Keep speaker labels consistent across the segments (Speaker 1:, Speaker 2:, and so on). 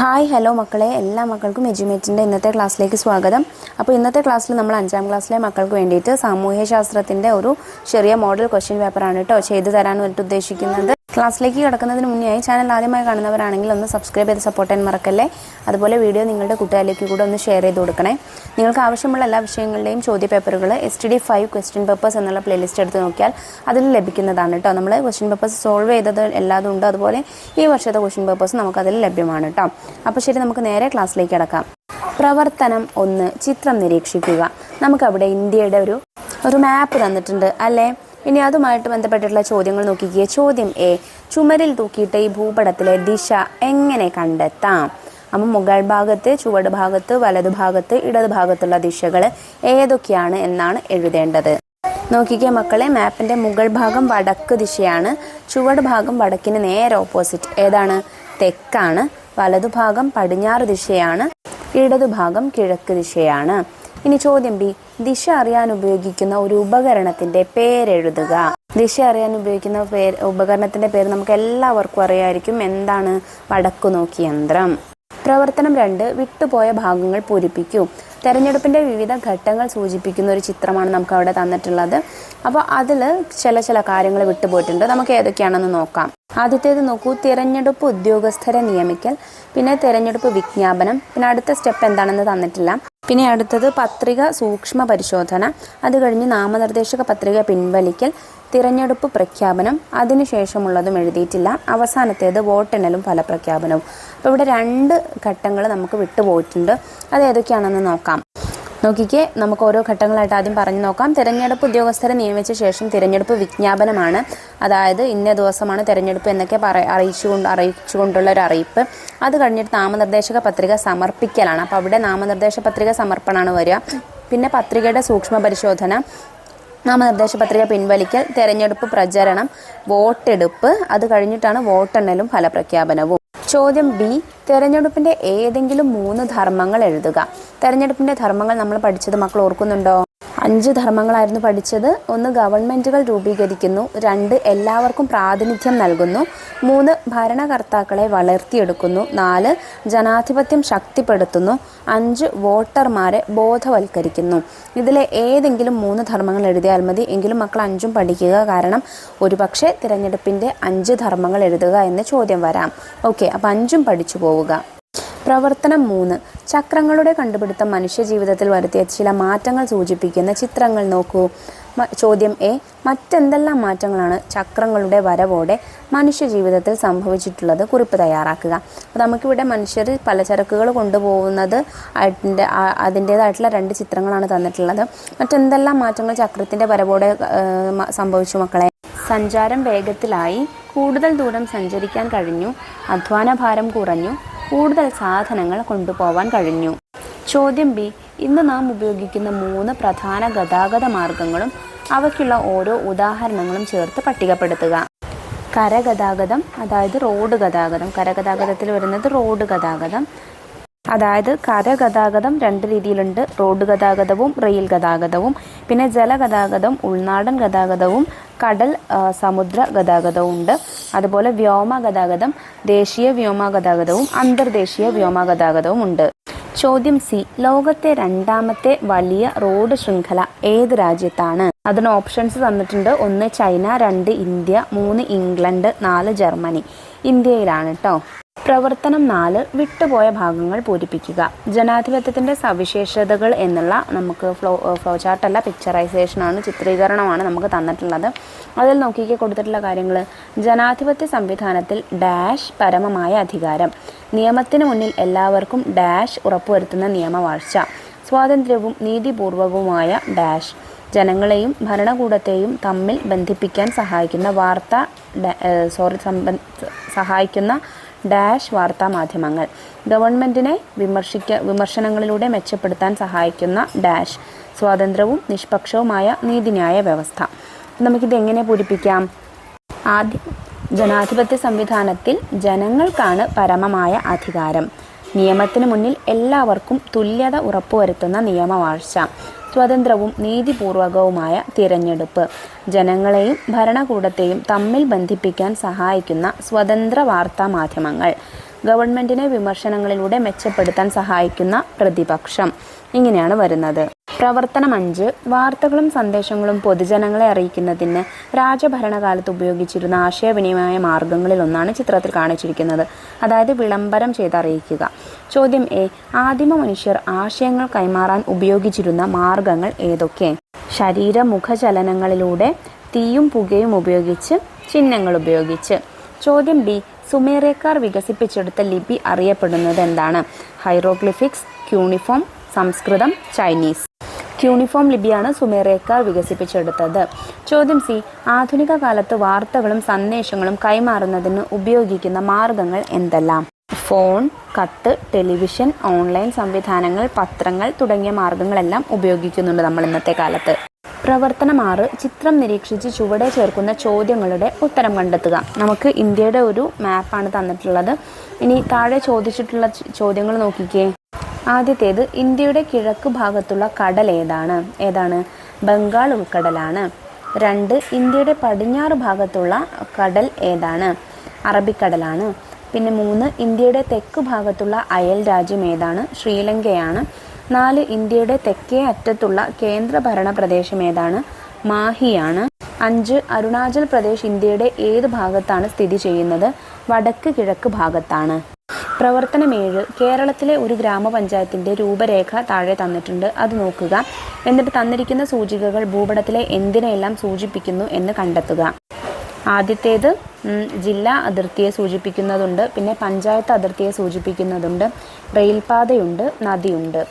Speaker 1: Hi hello മക്കളെ, എല്ലാ മക്കൾക്കും എജ്യുമേറ്റിൻ്റെ ഇന്നത്തെ ക്ലാസ്സിലേക്ക് സ്വാഗതം. അപ്പോൾ ഇന്നത്തെ ക്ലാസ്സിൽ നമ്മൾ 5ാം ക്ലാസ്സിലെ മക്കൾക്ക് വേണ്ടിയിട്ട് സാമൂഹ്യശാസ്ത്രത്തിൻ്റെ ഒരു ചെറിയ മോഡൽ ക്വസ്റ്റ്യൻ പേപ്പറാണ് കേട്ടോ ചെയ്തു തരാൻ വേണ്ടി ഉദ്ദേശിക്കുന്നത്. ക്ലാസ്സിലേക്ക് കിടക്കുന്നതിന് മുന്നേയായി ചാനൽ ആദ്യമായി കാണുന്നവരാണെങ്കിൽ ഒന്ന് സബ്സ്ക്രൈബ് ചെയ്ത് സപ്പോർട്ട് ചെയ്യാൻ മറക്കല്ലേ. അതുപോലെ വീഡിയോ നിങ്ങളുടെ കൂട്ടുകാരിലേക്ക് കൂടെ ഒന്ന് ഷെയർ ചെയ്ത് കൊടുക്കണേ. നിങ്ങൾക്ക് ആവശ്യമുള്ള എല്ലാ വിഷയങ്ങളുടെയും ചോദ്യപേപ്പറുകൾ STD5 ക്വസ്റ്റ്യൻ പേപ്പേഴ്സ് എന്നുള്ള പ്ലേലിസ്റ്റ് എടുത്ത് നോക്കിയാൽ അതിൽ ലഭിക്കുന്നതാണ് കേട്ടോ. നമ്മൾ ക്വസ്റ്റ്യൻ പേപ്പേഴ്സ് സോൾവ് ചെയ്തത് എല്ലാതും ഉണ്ട്. അതുപോലെ ഈ വർഷത്തെ ക്വസ്റ്റ്യൻ പേപ്പേഴ്സ് നമുക്കതിൽ ലഭ്യമാണ് കേട്ടോ. അപ്പോൾ ശരി, നമുക്ക് നേരെ ക്ലാസ്സിലേക്ക് കിടക്കാം. പ്രവർത്തനം 1, ചിത്രം നിരീക്ഷിക്കുക. നമുക്കവിടെ ഇന്ത്യയുടെ ഒരു മാപ്പ് തന്നിട്ടുണ്ട് അല്ലേ. ഇനി അതുമായിട്ട് ബന്ധപ്പെട്ടിട്ടുള്ള ചോദ്യങ്ങൾ നോക്കിക്കുക. ചോദ്യം എ, ചുമരിൽ തൂക്കിയിട്ട് ഈ ഭൂപടത്തിലെ ദിശ എങ്ങനെ കണ്ടെത്താം? അപ്പം മുകൾ ഭാഗത്ത്, ചുവട് ഭാഗത്ത്, വലതു ഭാഗത്ത്, ഇടത് ഭാഗത്തുള്ള ദിശകൾ ഏതൊക്കെയാണ് എന്നാണ് എഴുതേണ്ടത്. നോക്കിക്കുക മക്കളെ, മാപ്പിൻ്റെ മുകൾ ഭാഗം വടക്ക് ദിശയാണ്, ചുവട് ഭാഗം വടക്കിന് നേരെ ഓപ്പോസിറ്റ് ഏതാണ്? തെക്കാണ്. വലതുഭാഗം പടിഞ്ഞാറ് ദിശയാണ്, ഇടതുഭാഗം കിഴക്ക് ദിശയാണ്. ഇനി ചോദ്യം ബി, ദിശ അറിയാൻ ഉപയോഗിക്കുന്ന ഒരു ഉപകരണത്തിന്റെ പേരെഴുതുക. ദിശ അറിയാൻ ഉപയോഗിക്കുന്ന ഉപകരണത്തിന്റെ പേര് നമുക്ക് എല്ലാവർക്കും അറിയായിരിക്കും. എന്താണ്? വടക്കുനോക്കി യന്ത്രം. പ്രവർത്തനം 2, വിട്ടുപോയ ഭാഗങ്ങൾ പൂരിപ്പിക്കൂ. തെരഞ്ഞെടുപ്പിന്റെ വിവിധ ഘട്ടങ്ങൾ സൂചിപ്പിക്കുന്ന ഒരു ചിത്രമാണ് നമുക്ക് അവിടെ തന്നിട്ടുള്ളത്. അപ്പോൾ അതിൽ ചില കാര്യങ്ങൾ വിട്ടുപോയിട്ടുണ്ട്. നമുക്ക് ഏതൊക്കെയാണെന്ന് നോക്കാം. ആദ്യത്തേത് നോക്കൂ, തിരഞ്ഞെടുപ്പ് ഉദ്യോഗസ്ഥരെ നിയമിക്കൽ, പിന്നെ തിരഞ്ഞെടുപ്പ് വിജ്ഞാപനം, പിന്നെ അടുത്ത സ്റ്റെപ്പ് എന്താണെന്ന് തന്നിട്ടില്ല. പിന്നെ അടുത്തത് പത്രിക സൂക്ഷ്മ പരിശോധന, അത് കഴിഞ്ഞ് നാമനിർദ്ദേശക പത്രിക പിൻവലിക്കൽ, തിരഞ്ഞെടുപ്പ് പ്രഖ്യാപനം, അതിനുശേഷമുള്ളതും എഴുതിയിട്ടില്ല. അവസാനത്തേത് വോട്ടെണ്ണലും ഫലപ്രഖ്യാപനവും. അപ്പോൾ ഇവിടെ 2 ഘട്ടങ്ങൾ നമുക്ക് വിട്ടുപോയിട്ടുണ്ട്. അത് ഏതൊക്കെയാണെന്ന് നോക്കാം. നോക്കിക്കേ, നമുക്ക് ഓരോ ഘട്ടങ്ങളായിട്ട് ആദ്യം പറഞ്ഞു നോക്കാം. തിരഞ്ഞെടുപ്പ് ഉദ്യോഗസ്ഥരെ നിയമിച്ച ശേഷം തിരഞ്ഞെടുപ്പ് വിജ്ഞാപനമാണ്. അതായത് ഇന്ന ദിവസമാണ് തിരഞ്ഞെടുപ്പ് എന്നൊക്കെ അറിയിച്ചുകൊണ്ടുള്ള ഒരു അറിയിപ്പ്. അത് കഴിഞ്ഞിട്ട് നാമനിർദ്ദേശക പത്രിക സമർപ്പിക്കലാണ്. അപ്പോൾ അവിടെ നാമനിർദ്ദേശ പത്രിക സമർപ്പണമാണ് വരിക. പിന്നെ പത്രികയുടെ സൂക്ഷ്മ പരിശോധന, നാമനിർദ്ദേശ പത്രിക പിൻവലിക്കൽ, തെരഞ്ഞെടുപ്പ് പ്രചരണം, വോട്ടെടുപ്പ്, അത് കഴിഞ്ഞിട്ടാണ് വോട്ടെണ്ണലും ഫലപ്രഖ്യാപനവും. ചോദ്യം ബി, തെരഞ്ഞെടുപ്പിന്റെ ഏതെങ്കിലും 3 ധർമ്മങ്ങൾ എഴുതുക. തെരഞ്ഞെടുപ്പിന്റെ ധർമ്മങ്ങൾ നമ്മൾ പഠിച്ചത് മക്കൾ ഓർക്കുന്നുണ്ടോ? 5 ധർമ്മങ്ങളായിരുന്നു പഠിച്ചത്. 1, ഗവൺമെന്റുകൾ രൂപീകരിക്കുന്നു. 2, എല്ലാവർക്കും പ്രാതിനിധ്യം നൽകുന്നു. 3, ഭരണകർത്താക്കളെ വളർത്തിയെടുക്കുന്നു. 4, ജനാധിപത്യം ശക്തിപ്പെടുത്തുന്നു. 5, വോട്ടർമാരെ ബോധവൽക്കരിക്കുന്നു. ഇതിലെ ഏതെങ്കിലും 3 ധർമ്മങ്ങൾ എഴുതിയാൽ മതി. എങ്കിലും മക്കൾ 5ഉം പഠിക്കുക. കാരണം ഒരുപക്ഷെ തിരഞ്ഞെടുപ്പിന്റെ 5 ധർമ്മങ്ങൾ എഴുതുക എന്ന് ചോദ്യം വരാം. ഓക്കെ, അപ്പം 5ഉം പഠിച്ചു പോവുക. പ്രവർത്തനം 3, ചക്രങ്ങളുടെ കണ്ടുപിടുത്തം മനുഷ്യ ജീവിതത്തിൽ വരുത്തിയ ചില മാറ്റങ്ങൾ സൂചിപ്പിക്കുന്ന ചിത്രങ്ങൾ നോക്കൂ. ചോദ്യം എ, മറ്റെന്തെല്ലാം മാറ്റങ്ങളാണ് ചക്രങ്ങളുടെ വരവോടെ മനുഷ്യ ജീവിതത്തിൽ സംഭവിച്ചിട്ടുള്ളത്? കുറിപ്പ് തയ്യാറാക്കുക. അപ്പോൾ നമുക്കിവിടെ മനുഷ്യർ പലചരക്കുകൾ കൊണ്ടുപോകുന്നത് അതിൻ്റേതായിട്ടുള്ള 2 ചിത്രങ്ങളാണ് തന്നിട്ടുള്ളത്. മറ്റെന്തെല്ലാം മാറ്റങ്ങൾ ചക്രത്തിൻ്റെ വരവോടെ സംഭവിച്ചു മക്കളെ? സഞ്ചാരം വേഗത്തിലായി, കൂടുതൽ ദൂരം സഞ്ചരിക്കാൻ കഴിഞ്ഞു, അധ്വാന ഭാരം കുറഞ്ഞു, കൂടുതൽ സാധനങ്ങൾ കൊണ്ടുപോകാൻ കഴിഞ്ഞു. ചോദ്യം ബി, ഇന്ന് നാം ഉപയോഗിക്കുന്ന 3 പ്രധാന ഗതാഗത മാർഗങ്ങളും അവയ്ക്കുള്ള ഓരോ ഉദാഹരണങ്ങളും ചേർത്ത് പട്ടികപ്പെടുത്തുക. കരഗതാഗതം, അതായത് റോഡ് ഗതാഗതം. കരഗതാഗതത്തിൽ വരുന്നത് റോഡ് ഗതാഗതം. അതായത് കരഗതാഗതം 2 രീതിയിലുണ്ട്, റോഡ് ഗതാഗതവും റെയിൽ ഗതാഗതവും. പിന്നെ ജലഗതാഗതം, ഉൾനാടൻ ഗതാഗതവും കടൽ സമുദ്ര ഗതാഗതവും ഉണ്ട്. അതുപോലെ വ്യോമ ഗതാഗതം, ദേശീയ വ്യോമ ഗതാഗതവും അന്തർദേശീയ വ്യോമ ഗതാഗതവും ഉണ്ട്. ചോദ്യം സി, ലോകത്തെ 2ാമത്തെ വലിയ റോഡ് ശൃംഖല ഏത് രാജ്യത്താണ്? അതിന് ഓപ്ഷൻസ് തന്നിട്ടുണ്ട്. 1 ചൈന, 2 ഇന്ത്യ, 3 ഇംഗ്ലണ്ട്, 4 ജർമ്മനി. ഇന്ത്യയിലാണ് കേട്ടോ. പ്രവർത്തനം 4, വിട്ടുപോയ ഭാഗങ്ങൾ പൂരിപ്പിക്കുക. ജനാധിപത്യത്തിൻ്റെ സവിശേഷതകൾ എന്നുള്ള നമുക്ക് ഫ്ലോ ചാർട്ടല്ല, പിക്ചറൈസേഷനാണ്, ചിത്രീകരണമാണ് നമുക്ക് തന്നിട്ടുള്ളത്. അതിൽ നോക്കിക്കേ കൊടുത്തിട്ടുള്ള കാര്യങ്ങൾ. ജനാധിപത്യ സംവിധാനത്തിൽ ഡാഷ് പരമമായ അധികാരം, നിയമത്തിന് മുന്നിൽ എല്ലാവർക്കും ഡാഷ് ഉറപ്പുവരുത്തുന്ന നിയമവാഴ്ച, സ്വാതന്ത്ര്യവും നീതിപൂർവകവുമായ ഡാഷ്, ജനങ്ങളെയും ഭരണകൂടത്തെയും തമ്മിൽ ബന്ധിപ്പിക്കാൻ സഹായിക്കുന്ന ഡാഷ് വാർത്താ മാധ്യമങ്ങൾ, ഗവൺമെൻറ്റിനെ വിമർശനങ്ങളിലൂടെ മെച്ചപ്പെടുത്താൻ സഹായിക്കുന്ന ഡാഷ്, സ്വാതന്ത്ര്യവും നിഷ്പക്ഷവുമായ നീതിന്യായ വ്യവസ്ഥ. നമുക്കിത് എങ്ങനെ പൂരിപ്പിക്കാം? ആദ്യം, ജനാധിപത്യ സംവിധാനത്തിൽ ജനങ്ങൾക്കാണ് പരമമായ അധികാരം, നിയമത്തിന് മുന്നിൽ എല്ലാവർക്കും തുല്യത ഉറപ്പുവരുത്തുന്ന നിയമവാഴ്ച, സ്വതന്ത്രവും നീതിപൂർവകവുമായ തിരഞ്ഞെടുപ്പ്, ജനങ്ങളെയും ഭരണകൂടത്തെയും തമ്മിൽ ബന്ധിപ്പിക്കാൻ സഹായിക്കുന്ന സ്വതന്ത്ര വാർത്താ മാധ്യമങ്ങൾ, ഗവൺമെൻറ്റിനെ വിമർശനങ്ങളിലൂടെ മെച്ചപ്പെടുത്താൻ സഹായിക്കുന്ന പ്രതിപക്ഷം. ഇങ്ങനെയാണ് വരുന്നത്. പ്രവർത്തനം 5. വാർത്തകളും സന്ദേശങ്ങളും പൊതുജനങ്ങളെ അറിയിക്കുന്നതിന് രാജഭരണകാലത്ത് ഉപയോഗിച്ചിരുന്ന ആശയവിനിമയ മാർഗങ്ങളിൽ ഒന്നാണ് ചിത്രത്തിൽ കാണിച്ചിരിക്കുന്നത്. അതായത് വിളംബരം ചെയ്ത് അറിയിക്കുക. ചോദ്യം എ. ആദിമ മനുഷ്യർ ആശയങ്ങൾ കൈമാറാൻ ഉപയോഗിച്ചിരുന്ന മാർഗങ്ങൾ ഏതൊക്കെ? ശരീരമുഖചലനങ്ങളിലൂടെ, തീയും പുകയും ഉപയോഗിച്ച്, ചിഹ്നങ്ങൾ ഉപയോഗിച്ച്. ചോദ്യം ബി. സുമേറിയക്കാർ വികസിപ്പിച്ചെടുത്ത ലിപി അറിയപ്പെടുന്നത് എന്താണ്? ഹൈറോഗ്ലിഫിക്സ്, ക്യൂണിഫോം, സംസ്കൃതം, ചൈനീസ്. ക്യൂണിഫോം ലിപിയാണ് സുമേറിയക്കാർ വികസിപ്പിച്ചെടുത്തത്. ചോദ്യം സി. ആധുനിക കാലത്ത് വാർത്തകളും സന്ദേശങ്ങളും കൈമാറുന്നതിന് ഉപയോഗിക്കുന്ന മാർഗങ്ങൾ എന്തെല്ലാം? ഫോൺ, കത്ത്, ടെലിവിഷൻ, ഓൺലൈൻ സംവിധാനങ്ങൾ, പത്രങ്ങൾ തുടങ്ങിയ മാർഗങ്ങളെല്ലാം ഉപയോഗിക്കുന്നുണ്ട് നമ്മൾ ഇന്നത്തെ കാലത്ത്. പ്രവർത്തനം 6. ചിത്രം നിരീക്ഷിച്ച് ചുവടെ ചേർക്കുന്ന ചോദ്യങ്ങളുടെ ഉത്തരം കണ്ടെത്തുക. നമുക്ക് ഇന്ത്യയുടെ ഒരു മാപ്പാണ് തന്നിട്ടുള്ളത്. ഇനി താഴെ ചോദിച്ചിട്ടുള്ള ചോദ്യങ്ങൾ നോക്കിക്കേ. ആദ്യത്തേത്, ഇന്ത്യയുടെ കിഴക്ക് ഭാഗത്തുള്ള കടൽ ഏതാണ്? ബംഗാൾ ഉൾക്കടലാണ്. 2. ഇന്ത്യയുടെ പടിഞ്ഞാറ് ഭാഗത്തുള്ള കടൽ ഏതാണ്? അറബിക്കടലാണ്. പിന്നെ 3. ഇന്ത്യയുടെ തെക്ക് ഭാഗത്തുള്ള അയൽ രാജ്യം ഏതാണ്? ശ്രീലങ്കയാണ്. 4. ഇന്ത്യയുടെ തെക്കേ അറ്റത്തുള്ള കേന്ദ്രഭരണ പ്രദേശം ഏതാണ്? മാഹിയാണ്. 5. അരുണാചൽ പ്രദേശ് ഇന്ത്യയുടെ ഏത് ഭാഗത്താണ് സ്ഥിതി ചെയ്യുന്നത്? വടക്ക് കിഴക്ക് ഭാഗത്താണ്. പ്രവർത്തനം 7. കേരളത്തിലെ ഒരു ഗ്രാമപഞ്ചായത്തിൻ്റെ രൂപരേഖ താഴെ തന്നിട്ടുണ്ട്. അത് നോക്കുക. എന്നിട്ട് തന്നിരിക്കുന്ന സൂചികകൾ ഭൂപടത്തിലെ എന്തിനെല്ലാം സൂചിപ്പിക്കുന്നു എന്ന് കണ്ടെത്തുക. ആദ്യത്തേത് ജില്ലാ അതിർത്തിയെ സൂചിപ്പിക്കുന്നതുണ്ട്. പിന്നെ പഞ്ചായത്ത് അതിർത്തിയെ സൂചിപ്പിക്കുന്നതുണ്ട്. റെയിൽപാതയുണ്ട്. നദിയുണ്ട്.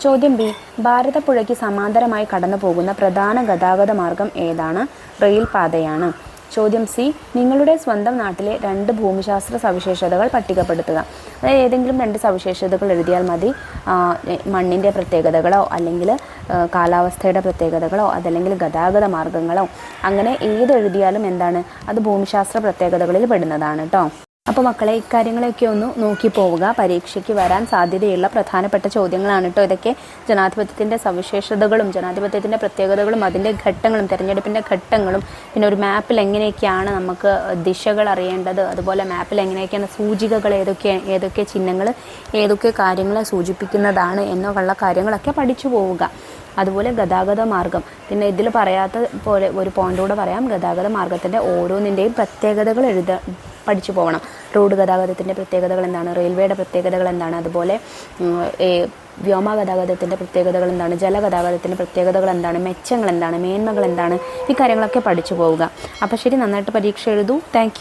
Speaker 1: ചോദ്യം ബി. ഭാരതപ്പുഴയ്ക്ക് സമാന്തരമായി കടന്നു പോകുന്ന പ്രധാന ഗതാഗത മാർഗം ഏതാണ്? റെയിൽപാതയാണ്. ചോദ്യം സി. നിങ്ങളുടെ സ്വന്തം നാട്ടിലെ 2 ഭൂമിശാസ്ത്ര സവിശേഷതകൾ പട്ടികപ്പെടുത്തുക. അതായത് ഏതെങ്കിലും 2 സവിശേഷതകൾ എഴുതിയാൽ മതി. മണ്ണിൻ്റെ പ്രത്യേകതകളോ അല്ലെങ്കിൽ കാലാവസ്ഥയുടെ പ്രത്യേകതകളോ അതല്ലെങ്കിൽ ഗതാഗത മാർഗങ്ങളോ, അങ്ങനെ ഏത് എഴുതിയാലും എന്താണ്, അത് ഭൂമിശാസ്ത്ര പ്രത്യേകതകളിൽ പെടുന്നതാണ് കേട്ടോ. അപ്പോൾ മക്കളെ, ഇക്കാര്യങ്ങളൊക്കെ ഒന്ന് നോക്കി പോവുക. പരീക്ഷയ്ക്ക് വരാൻ സാധ്യതയുള്ള പ്രധാനപ്പെട്ട ചോദ്യങ്ങളാണ് കേട്ടോ ഇതൊക്കെ. ജനാധിപത്യത്തിൻ്റെ സവിശേഷതകളും ജനാധിപത്യത്തിൻ്റെ പ്രത്യേകതകളും അതിൻ്റെ ഘട്ടങ്ങളും തിരഞ്ഞെടുപ്പിൻ്റെ ഘട്ടങ്ങളും, പിന്നെ ഒരു മാപ്പിൽ എങ്ങനെയൊക്കെയാണ് നമുക്ക് ദിശകൾ അറിയേണ്ടത്, അതുപോലെ മാപ്പിൽ എങ്ങനെയൊക്കെയാണ് സൂചികകൾ, ഏതൊക്കെ ചിഹ്നങ്ങൾ ഏതൊക്കെ കാര്യങ്ങളെ സൂചിപ്പിക്കുന്നതാണ് എന്നുള്ള കാര്യങ്ങളൊക്കെ പഠിച്ചു പോവുക. അതുപോലെ ഗതാഗത മാർഗം, പിന്നെ ഇതിൽ പറയാത്ത പോലെ ഒരു പോയിൻ്റൂടെ പറയാം. ഗതാഗത മാർഗത്തിൻ്റെ ഓരോന്നിൻ്റെയും പ്രത്യേകതകൾ പഠിച്ചു പോകണം. റോഡ് ഗതാഗതത്തിൻ്റെ പ്രത്യേകതകൾ എന്താണ്? റെയിൽവേയുടെ പ്രത്യേകതകൾ എന്താണ്? അതുപോലെ വ്യോമഗതാഗതത്തിൻ്റെ പ്രത്യേകതകൾ എന്താണ്? ജലഗതാഗതത്തിൻ്റെ പ്രത്യേകതകൾ എന്താണ്? മെച്ചങ്ങൾ എന്താണ്? മേന്മകൾ എന്താണ്? ഈ കാര്യങ്ങളൊക്കെ പഠിച്ചു പോവുക. അപ്പോൾ ശരി, നന്നായിട്ട് പരീക്ഷ എഴുതൂ. താങ്ക്